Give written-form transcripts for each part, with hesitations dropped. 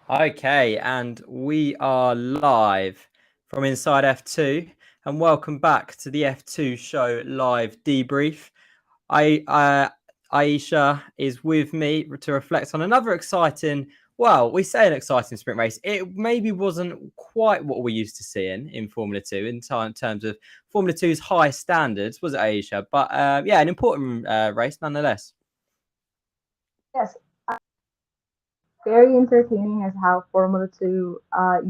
Okay, and we are live from inside F2, and welcome back to the F2 show live debrief. Aisha is with me to reflect on another exciting, well, we say an exciting sprint race. It maybe wasn't quite what we're used to seeing in Formula 2 in terms of Formula 2's high standards, was it, Aisha? But yeah, an important race nonetheless. Yes, very entertaining as how Formula 2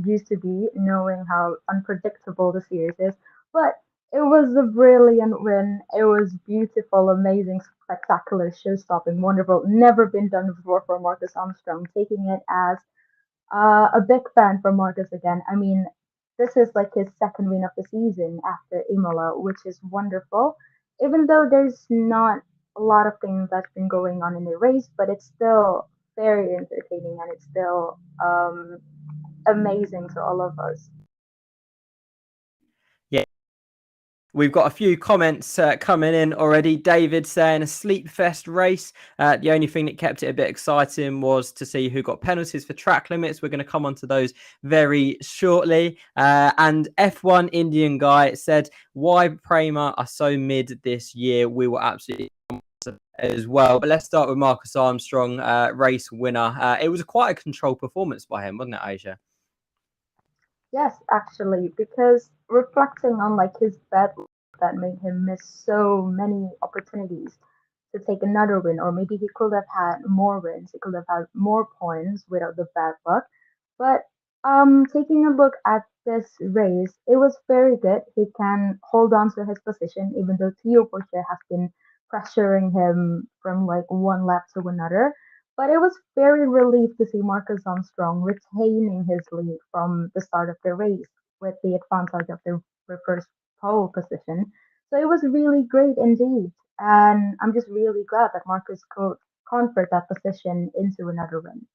used to be, knowing how unpredictable the series is. But it was a brilliant win. It was beautiful, amazing, spectacular, show stopping, wonderful. Never been done before for Marcus Armstrong, taking it as a big fan for Marcus again. I mean, this is like his second win of the season after Imola, which is wonderful. Even though there's not a lot of things that's been going on in the race, but it's still very entertaining and it's still amazing to all of us. Yeah. We've got a few comments coming in already. David saying a sleep fest race. The only thing that kept it a bit exciting was to see who got penalties for track limits. We're going to come on to those very shortly. And F1 Indian guy said, why Prema are so mid this year? We will absolutely as well. But let's start with Marcus Armstrong, race winner. It was quite a controlled performance by him, wasn't it, Asia? Yes, actually, because reflecting on like his bad luck that made him miss so many opportunities to take another win, or maybe he could have had more wins, he could have had more points without the bad luck. But taking a look at this race, it was very good. He can hold on to his position, even though Theo Porcher has been pressuring him from like one lap to another. But it was very relieved to see Marcus Armstrong retaining his lead from the start of the race with the advantage of the first pole position. So it was really great indeed. And I'm just really glad that Marcus could convert that position into another win.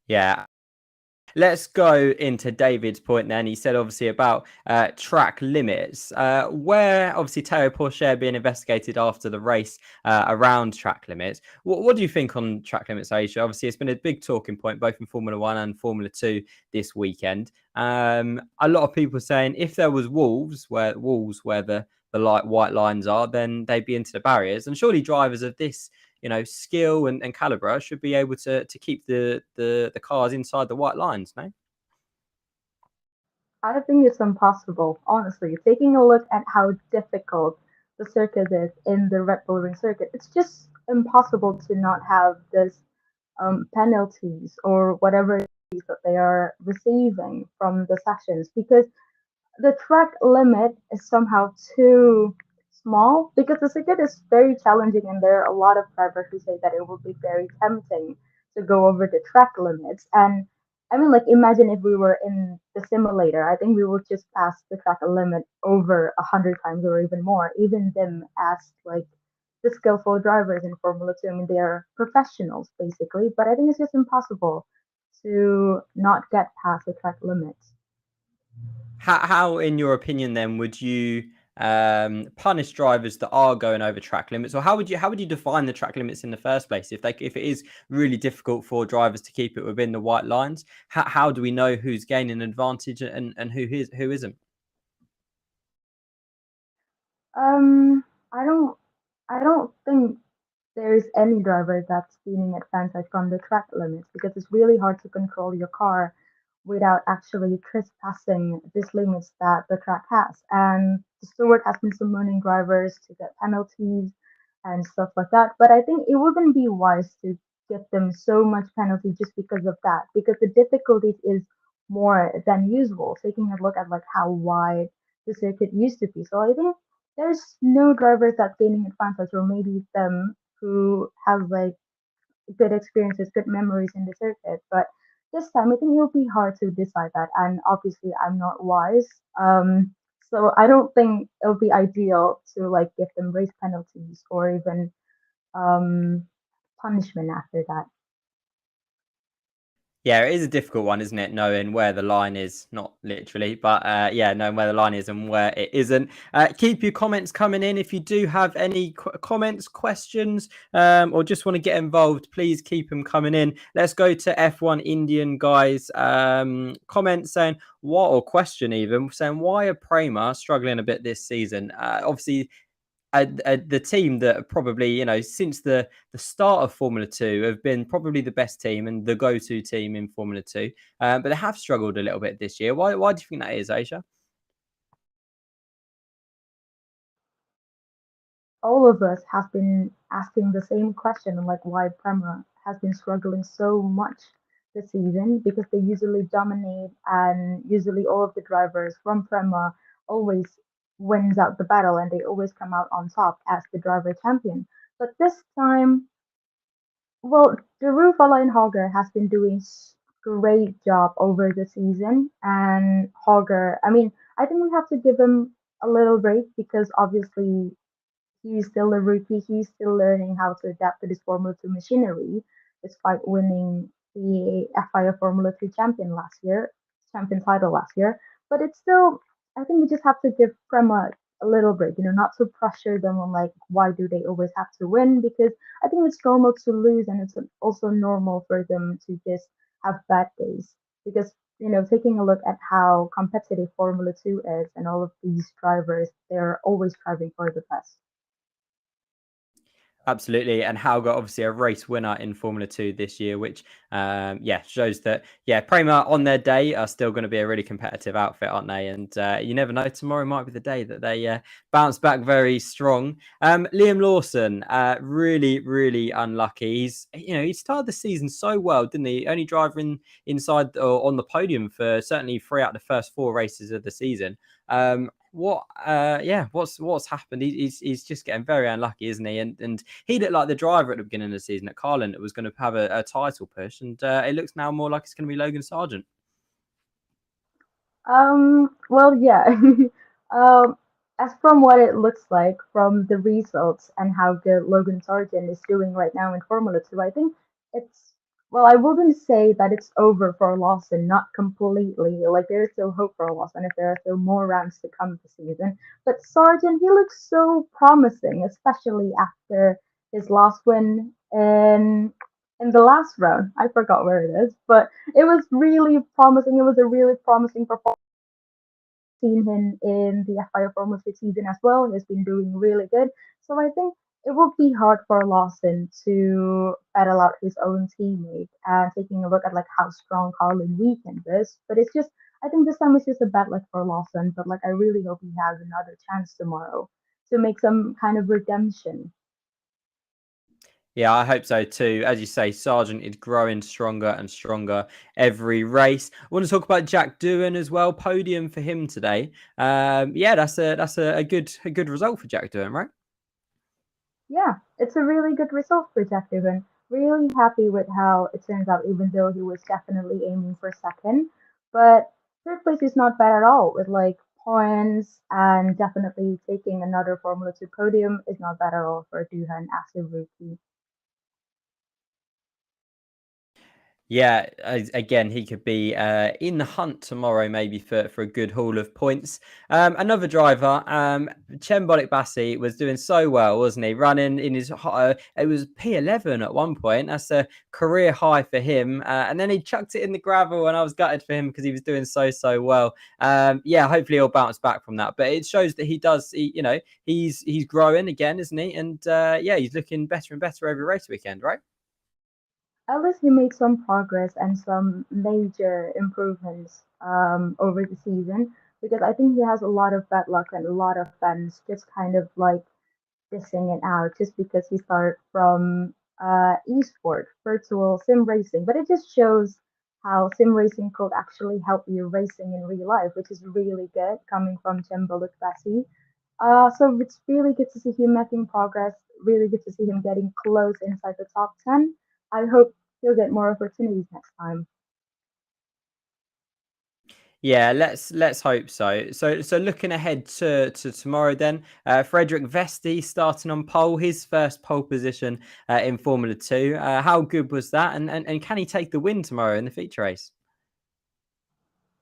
Yeah, let's go into David's point then. He said obviously about track limits, where obviously Teo Porcher being investigated after the race around track limits. What do you think on track limits, Aisha? Obviously, it's been a big talking point both in Formula 1 and Formula 2 this weekend. A lot of people saying if there was walls where the light white lines are, then they'd be into the barriers. And surely drivers of this skill and caliber should be able to keep the cars inside the white lines, no? I think it's impossible, honestly. Taking a look at how difficult the circuit is in the Red Bull Ring circuit, it's just impossible to not have this penalties or whatever it is that they are receiving from the sessions because the track limit is somehow too small because the circuit is very challenging and there are a lot of drivers who say that it will be very tempting to go over the track limits. And I mean, like, imagine if we were in the simulator. I think we would just pass the track limit over 100 times or even more. Even them as like the skillful drivers in Formula 2. I mean, they are professionals basically, but I think it's just impossible to not get past the track limits. How in your opinion, then, would you punish drivers that are going over track limits, or how would you define the track limits in the first place? If it is really difficult for drivers to keep it within the white lines, how do we know who's gaining an advantage and who isn't? Um, I don't, I don't think there is any driver that's gaining advantage from the track limits because it's really hard to control your car without actually trespassing these limits that the track has. And the steward has been summoning drivers to get penalties and stuff like that. But I think it wouldn't be wise to give them so much penalty just because of that, because the difficulty is more than usual. Taking a look at like how wide the circuit used to be. So I think there's no drivers that's gaining advantage, or maybe them who have like good experiences, good memories in the circuit. But this time, I think it'll be hard to decide that. And obviously, I'm not wise, so I don't think it'll be ideal to like give them race penalties or even um, punishment after that. Yeah, it is a difficult one, isn't it? Knowing where the line is, not literally, but yeah, knowing where the line is and where it isn't. Keep your comments coming in. If you do have any comments, questions, or just want to get involved, please keep them coming in. Let's go to F1 Indian guys. Comment saying what, or question even, saying why are Prema struggling a bit this season? Obviously, the team that probably, since the start of Formula 2 have been probably the best team and the go-to team in Formula 2, but they have struggled a little bit this year. Why do you think that is, Aisha? All of us have been asking the same question, like why Prema has been struggling so much this season, because they usually dominate and usually all of the drivers from Prema always wins out the battle and they always come out on top as the driver champion. But this time, well, Drew Hogger has been doing great job over the season, and Hogger, I mean, I think we have to give him a little break because obviously he's still a rookie. He's still learning how to adapt to this Formula 2 machinery, despite winning the FIA Formula 3 champion title last year. But it's still, I think we just have to give Prema a little break, not to pressure them on like, why do they always have to win? Because I think it's normal to lose and it's also normal for them to just have bad days. Because taking a look at how competitive Formula 2 is and all of these drivers, they're always striving for the best. Absolutely, and Hauger obviously a race winner in Formula 2 this year, which yeah, shows that Prema on their day are still going to be a really competitive outfit, aren't they? And you never know, tomorrow might be the day that they bounce back very strong. Liam Lawson, really unlucky. He started the season so well, didn't he? Only driver inside or on the podium for certainly 3 out of the first 4 races of the season. What's happened? He's just getting very unlucky, isn't he? And he looked like the driver at the beginning of the season at Carlin that was going to have a title push, and it looks now more like it's going to be Logan Sargent. Well, yeah. um, as from what it looks like from the results and how good Logan Sargent is doing right now in Formula 2, I think it's, well, I wouldn't say that it's over for Lawson, not completely. Like, there's still hope for Lawson if there are still more rounds to come this season. But Sargent, he looks so promising, especially after his last win in the last round. I forgot where it is, but it was really promising. It was a really promising performance. Seen him in the FIA Formula 3 season as well. He's been doing really good. So I think it will be hard for Lawson to battle out his own teammate and taking a look at like how strong Carlin Weekend is. But it's just, I think this time it's just a bad luck for Lawson. But like I really hope he has another chance tomorrow to make some kind of redemption. Yeah, I hope so too. As you say, Sargent is growing stronger and stronger every race. I want to talk about Jack Doohan as well. Podium for him today. Yeah, that's a good result for Jack Doohan, right? Yeah, it's a really good result for Jack Doohan. Really happy with how it turns out, even though he was definitely aiming for second. But third place is not bad at all, with like points and definitely taking another Formula 2 podium is not bad at all for Doohan as a rookie. Yeah, again, he could be in the hunt tomorrow, maybe for a good haul of points. Another driver, Chembolik Bassi, was doing so well, wasn't he? Running in his, it was P11 at one point. That's a career high for him. And then he chucked it in the gravel, and I was gutted for him because he was doing so well. Yeah, hopefully he'll bounce back from that. But it shows that he's growing again, isn't he? And yeah, he's looking better and better every race weekend, right? At least he made some progress and some major improvements over the season, because I think he has a lot of bad luck and a lot of fans just kind of like dissing it out just because he started from esport, virtual sim racing. But it just shows how sim racing could actually help you racing in real life, which is really good coming from Jembo Bassi. So it's really good to see him making progress. Really good to see him getting close inside the top 10. I hope he'll get more opportunities next time. Yeah, let's hope so. So looking ahead to tomorrow, then Frederick Vesti starting on pole, his first pole position in Formula Two. How good was that? And can he take the win tomorrow in the feature race?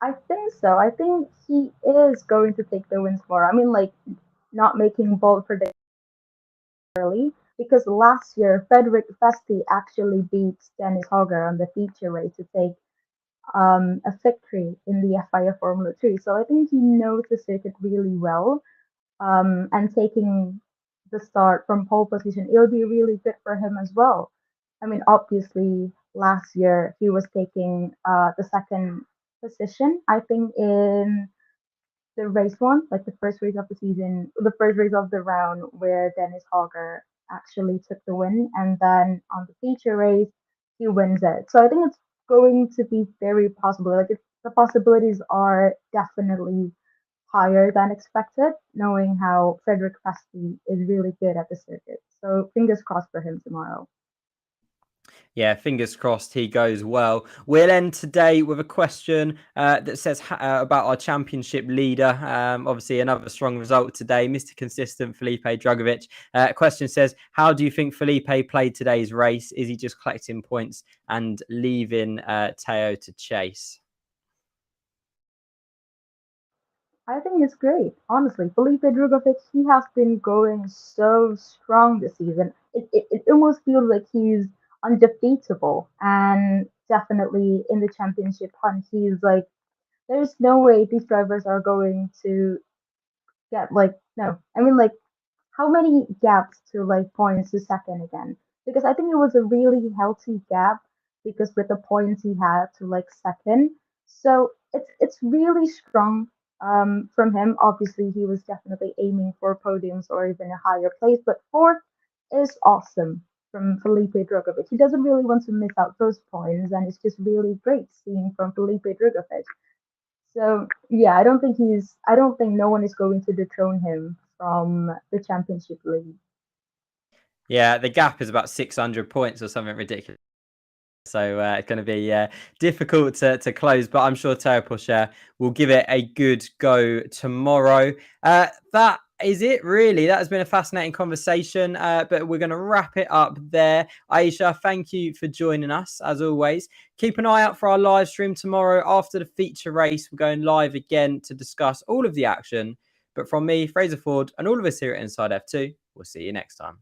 I think so. I think he is going to take the win tomorrow. I mean, like, not making bold predictions early, because last year Frederick Vesti actually beat Dennis Hogger on the feature race to take a victory in the FIA Formula 3. So I think he knows the circuit really well. And taking the start from pole position, it'll be really good for him as well. I mean, obviously, last year he was taking the second position, I think, in the race one, like the first race of the season, the first race of the round, where Dennis Hogger actually took the win, and then on the feature race, he wins it. So I think it's going to be very possible. Like, the possibilities are definitely higher than expected, knowing how Frederick Vesti is really good at the circuit. So fingers crossed for him tomorrow. Yeah, fingers crossed he goes well. We'll end today with a question that says about our championship leader. Obviously, another strong result today. Mr. Consistent, Felipe Drugovich. Question says, how do you think Felipe played today's race? Is he just collecting points and leaving Teo to chase? I think it's great. Honestly, Felipe Drugovich, he has been going so strong this season. It almost feels like he's undefeatable. And definitely in the championship hunt, he's like, there's no way these drivers are going to get, like, no. I mean, like, how many gaps to, like, points to second again? Because I think it was a really healthy gap, because with the points he had to, like, second. So it's really strong from him. Obviously, he was definitely aiming for podiums or even a higher place, but fourth is awesome from Felipe Drugovich. He doesn't really want to miss out those points, and it's just really great seeing from Felipe Drugovich. So yeah, I don't think no one is going to dethrone him from the championship league. Yeah, the gap is about 600 points or something ridiculous. So it's going to be difficult to close, but I'm sure Teo Porcher will give it a good go tomorrow. That is it, really. That has been a fascinating conversation, but we're going to wrap it up there. Aisha, thank you for joining us, as always. Keep an eye out for our live stream tomorrow after the feature race. We're going live again to discuss all of the action. But from me, Fraser Ford, and all of us here at Inside F2, we'll see you next time.